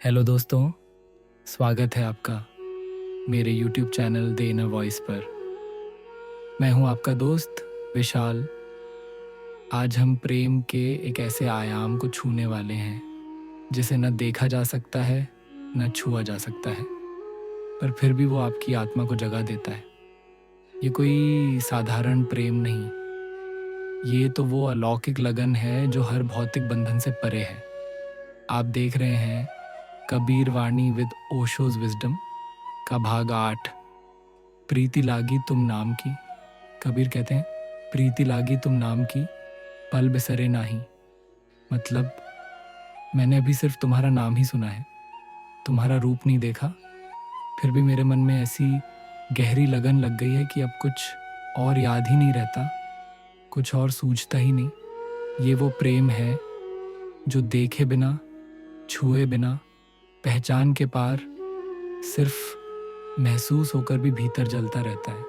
Hello दोस्तों, स्वागत है आपका मेरे YouTube channel the inner voice पर। मैं हूं आपका दोस्त विशाल। आज हम प्रेम के एक ऐसे आयाम को छूने वाले हैं जिसे न देखा जा सकता है न छुआ जा सकता है, पर फिर भी वो आपकी आत्मा को जगा देता है। ये कोई साधारण प्रेम नहीं, ये तो वो अलौकिक लगन है जो हर भौतिक बंधन से परे है। आप देख रहे हैं कबीर वाणी विद ओशोज विजडम का भाग 8, प्रीति लागी तुम नाम की। कबीर कहते हैं, प्रीति लागी तुम नाम की, पल बिसरे नाही। मतलब मैंने अभी सिर्फ तुम्हारा नाम ही सुना है, तुम्हारा रूप नहीं देखा, फिर भी मेरे मन में ऐसी गहरी लगन लग गई है कि अब कुछ और याद ही नहीं रहता, कुछ और सूझता ही नहीं। ये वो प्रेम है जो देखे बिना, छुए बिना, पहचान के पार सिर्फ महसूस होकर भी भीतर जलता रहता है।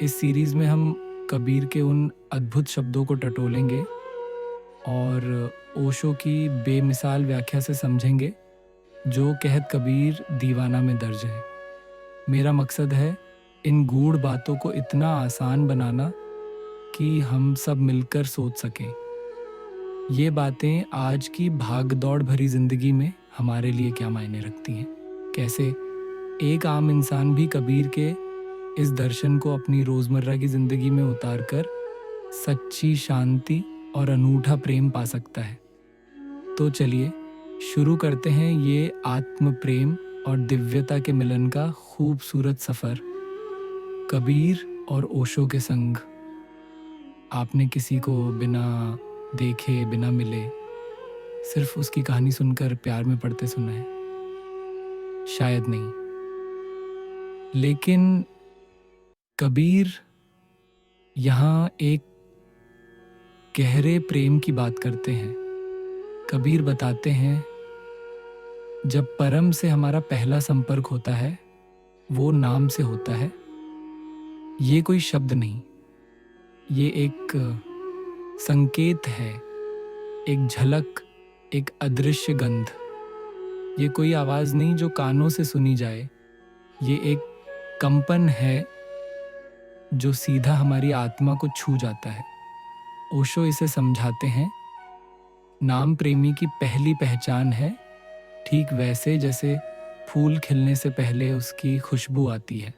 इस सीरीज़ में हम कबीर के उन अद्भुत शब्दों को टटोलेंगे और ओशो की बेमिसाल व्याख्या से समझेंगे जो कहत कबीर दीवाना में दर्ज है। मेरा मकसद है इन गूढ़ बातों को इतना आसान बनाना कि हम सब मिलकर सोच सकें। ये बातें आज की भाग-दौड़ भरी जिंदगी में हमारे लिए क्या मायने रखती हैं, कैसे एक आम इंसान भी कबीर के इस दर्शन को अपनी रोजमर्रा की जिंदगी में उतारकर सच्ची शांति और अनूठा प्रेम पा सकता है। तो चलिए शुरू करते हैं ये आत्म प्रेम और दिव्यता के मिलन का खूबसूरत सफर, कबीर और ओशो के संग। आपने किसी को बिना देखे, बिना मिले, सिर्फ उसकी कहानी सुनकर प्यार में पड़ते सुना है? शायद नहीं। लेकिन कबीर यहाँ एक गहरे प्रेम की बात करते हैं। कबीर बताते हैं, जब परम से हमारा पहला संपर्क होता है वो नाम से होता है। ये कोई शब्द नहीं, ये एक संकेत है, एक झलक, एक अदृश्य गंध। ये कोई आवाज़ नहीं जो कानों से सुनी जाए, ये एक कंपन है जो सीधा हमारी आत्मा को छू जाता है। ओशो इसे समझाते हैं, नाम प्रेमी की पहली पहचान है ठीक वैसे जैसे फूल खिलने से पहले उसकी खुशबू आती है।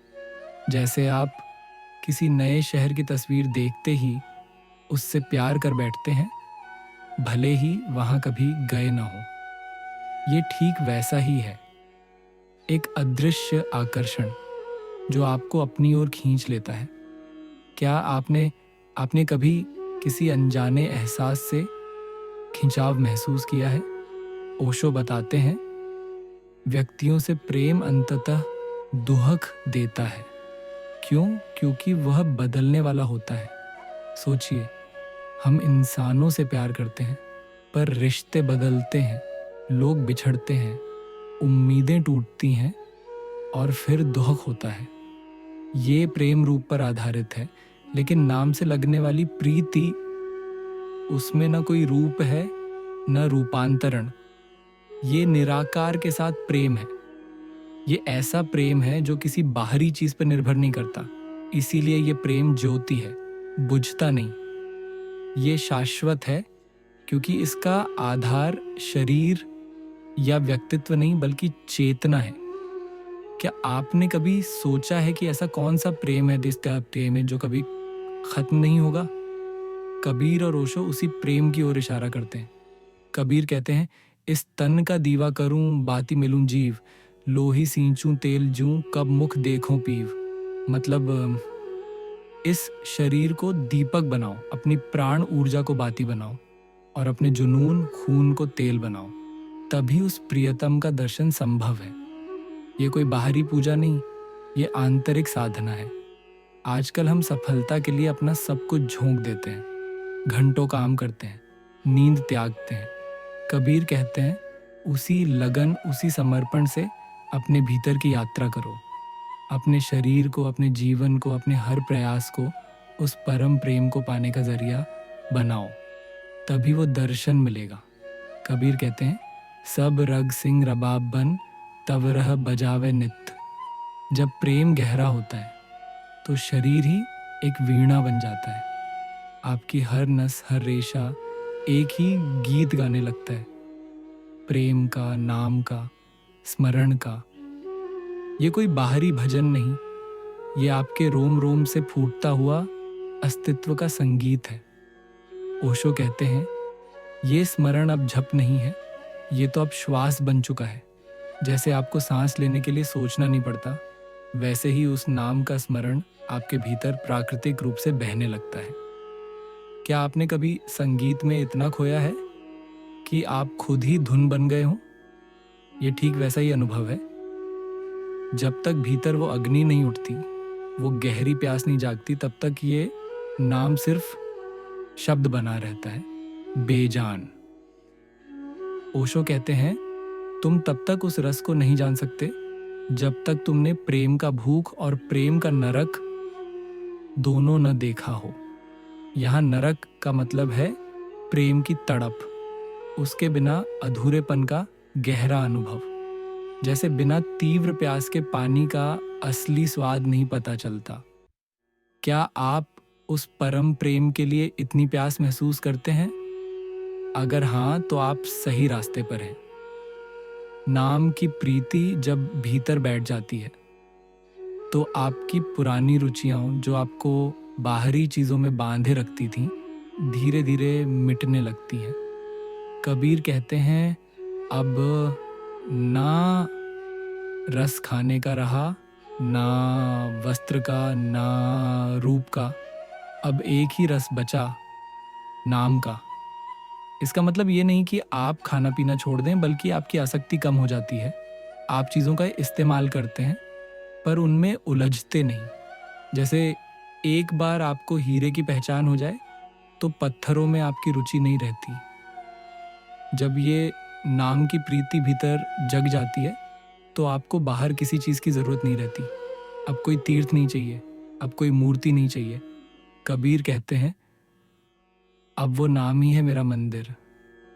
जैसे आप किसी नए शहर की तस्वीर देखते ही उससे प्यार कर बैठते हैं, भले ही वहाँ कभी गए ना हो। ये ठीक वैसा ही है, एक अदृश्य आकर्षण जो आपको अपनी ओर खींच लेता है। क्या आपने कभी किसी अनजाने एहसास से खिंचाव महसूस किया है? ओशो बताते हैं, व्यक्तियों से प्रेम अंततः दुहक देता है। क्यों? क्योंकि वह बदलने वाला होता है। सोचिए, हम इंसानों से प्यार करते हैं पर रिश्ते बदलते हैं, लोग बिछड़ते हैं, उम्मीदें टूटती हैं और फिर दुहक होता है। ये प्रेम रूप पर आधारित है, लेकिन नाम से लगने वाली प्रीति, उसमें न कोई रूप है न रूपांतरण। ये निराकार के साथ प्रेम है। ये ऐसा प्रेम है जो किसी बाहरी चीज पर निर्भर नहीं करता। इसीलिए ये प्रेम ज्योति है, बुझता नहीं। ये शाश्वत है क्योंकि इसका आधार शरीर या व्यक्तित्व नहीं बल्कि चेतना है। क्या आपने कभी सोचा है कि ऐसा कौन सा प्रेम है, प्रेम है जो कभी खत्म नहीं होगा? कबीर और ओशो उसी प्रेम की ओर इशारा करते हैं। कबीर कहते हैं, इस तन का दीवा करूं बाती मिलूं जीव, लोही सींचूं तेल जूं कब मुख देखूं पीव। मतलब इस शरीर को दीपक बनाओ, अपनी प्राण ऊर्जा को बाती बनाओ और अपने जुनून खून को तेल बनाओ, तभी उस प्रियतम का दर्शन संभव है। ये कोई बाहरी पूजा नहीं, ये आंतरिक साधना है। आजकल हम सफलता के लिए अपना सब कुछ झोंक देते हैं, घंटों काम करते हैं, नींद त्यागते हैं। कबीर कहते हैं, उसी लगन, उसी समर्पण से अपने भीतर की यात्रा करो। अपने शरीर को, अपने जीवन को, अपने हर प्रयास को उस परम प्रेम को पाने का जरिया बनाओ, तभी वो दर्शन मिलेगा। कबीर कहते हैं, सब रग सिंह रबाब बन तब रह बजावे नित। जब प्रेम गहरा होता है तो शरीर ही एक वीणा बन जाता है। आपकी हर नस हर रेशा एक ही गीत गाने लगता है, प्रेम का, नाम का, स्मरण का। ये कोई बाहरी भजन नहीं, ये आपके रोम रोम से फूटता हुआ अस्तित्व का संगीत है। ओशो कहते हैं, ये स्मरण अब झप नहीं है, ये तो अब श्वास बन चुका है। जैसे आपको सांस लेने के लिए सोचना नहीं पड़ता, वैसे ही उस नाम का स्मरण आपके भीतर प्राकृतिक रूप से बहने लगता है। क्या आपने कभी संगीत में इतना खोया है कि आप खुद ही धुन बन गए हों? ये ठीक वैसा ही अनुभव है। जब तक भीतर वो अग्नि नहीं उठती, वो गहरी प्यास नहीं जागती, तब तक ये नाम सिर्फ शब्द बना रहता है, बेजान। ओशो कहते हैं, तुम तब तक उस रस को नहीं जान सकते जब तक तुमने प्रेम का भूख और प्रेम का नरक दोनों न देखा हो। यहाँ नरक का मतलब है प्रेम की तड़प, उसके बिना अधूरेपन का गहरा अनुभव। जैसे बिना तीव्र प्यास के पानी का असली स्वाद नहीं पता चलता। क्या आप उस परम प्रेम के लिए इतनी प्यास महसूस करते हैं? अगर हाँ, तो आप सही रास्ते पर हैं। नाम की प्रीति जब भीतर बैठ जाती है तो आपकी पुरानी रुचियां जो आपको बाहरी चीज़ों में बांधे रखती थीं, धीरे धीरे मिटने लगती हैं। कबीर कहते हैं, अब ना रस खाने का रहा, ना वस्त्र का, ना रूप का, अब एक ही रस बचा, नाम का। इसका मतलब ये नहीं कि आप खाना पीना छोड़ दें, बल्कि आपकी आसक्ति कम हो जाती है। आप चीज़ों का इस्तेमाल करते हैं पर उनमें उलझते नहीं। जैसे एक बार आपको हीरे की पहचान हो जाए तो पत्थरों में आपकी रुचि नहीं रहती। जब ये नाम की प्रीति भीतर जग जाती है तो आपको बाहर किसी चीज़ की ज़रूरत नहीं रहती। अब कोई तीर्थ नहीं चाहिए, अब कोई मूर्ति नहीं चाहिए। कबीर कहते हैं, अब वो नाम ही है मेरा मंदिर,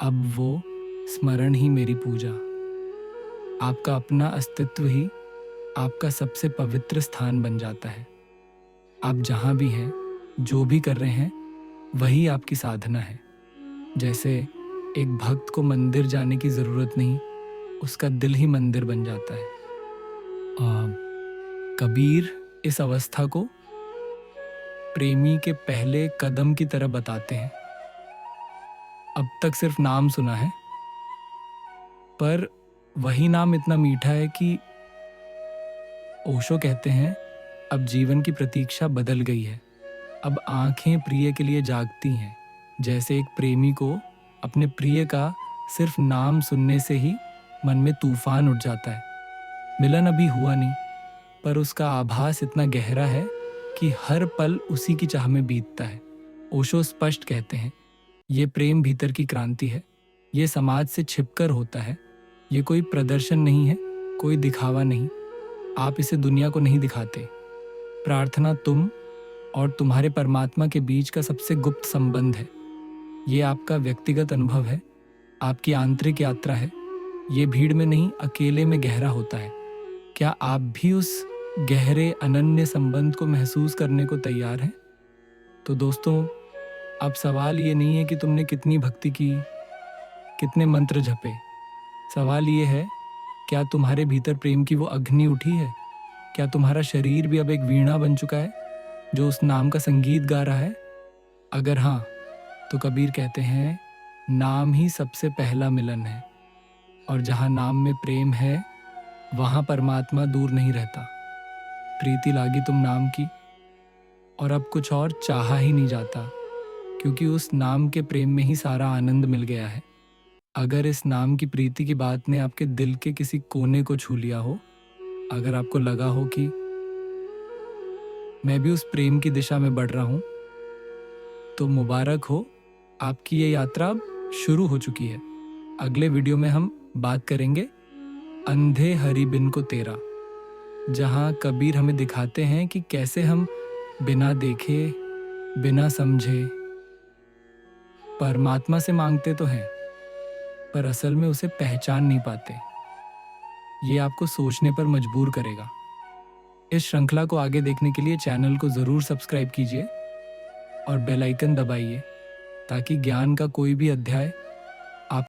अब वो स्मरण ही मेरी पूजा। आपका अपना अस्तित्व ही आपका सबसे पवित्र स्थान बन जाता है। आप जहाँ भी हैं, जो भी कर रहे हैं, वही आपकी साधना है। जैसे एक भक्त को मंदिर जाने की ज़रूरत नहीं, उसका दिल ही मंदिर बन जाता है। कबीर इस अवस्था को प्रेमी के पहले कदम की तरह बताते हैं। अब तक सिर्फ नाम सुना है, पर वही नाम इतना मीठा है कि ओशो कहते हैं, अब जीवन की प्रतीक्षा बदल गई है। अब आंखें प्रिय के लिए जागती हैं। जैसे एक प्रेमी को अपने प्रिय का सिर्फ नाम सुनने से ही मन में तूफान उठ जाता है। मिलन अभी हुआ नहीं, पर उसका आभास इतना गहरा है कि हर पल उसी की चाह में बीतता है। ओशो स्पष्ट कहते हैं, ये प्रेम भीतर की क्रांति है। ये समाज से छिपकर होता है। ये कोई प्रदर्शन नहीं है, कोई दिखावा नहीं। आप इसे दुनिया को नहीं दिखाते। प्रार्थना तुम और तुम्हारे परमात्मा के बीच का सबसे गुप्त संबंध है। ये आपका व्यक्तिगत अनुभव है, आपकी आंतरिक यात्रा है। ये भीड़ में नहीं, अकेले में गहरा होता है। क्या आप भी उस गहरे अनन्य संबंध को महसूस करने को तैयार हैं? तो दोस्तों, अब सवाल ये नहीं है कि तुमने कितनी भक्ति की, कितने मंत्र जपे। सवाल ये है, क्या तुम्हारे भीतर प्रेम की वो अग्नि उठी है? क्या तुम्हारा शरीर भी अब एक वीणा बन चुका है जो उस नाम का संगीत गा रहा है? अगर हाँ, तो कबीर कहते हैं, नाम ही सबसे पहला मिलन है, और जहाँ नाम में प्रेम है वहाँ परमात्मा दूर नहीं रहता। प्रीति लागी तुम नाम की, और अब कुछ और चाहा ही नहीं जाता, क्योंकि उस नाम के प्रेम में ही सारा आनंद मिल गया है। अगर इस नाम की प्रीति की बात ने आपके दिल के किसी कोने को छू लिया हो, अगर आपको लगा हो कि मैं भी उस प्रेम की दिशा में बढ़ रहा हूँ, तो मुबारक हो, आपकी ये यात्रा अब शुरू हो चुकी है। अगले वीडियो में हम बात करेंगे अंधे हरि बिन को तेरा, जहाँ कबीर हमें दिखाते हैं कि कैसे हम बिना देखे, बिना समझे परमात्मा से मांगते तो हैं, पर असल में उसे पहचान नहीं पाते। ये आपको सोचने पर मजबूर करेगा। इस श्रृंखला को आगे देखने के लिए चैनल को ज़रूर सब्सक्राइब कीजिए और बेल आइकन दबाइए ताकि ज्ञान का कोई भी अध्याय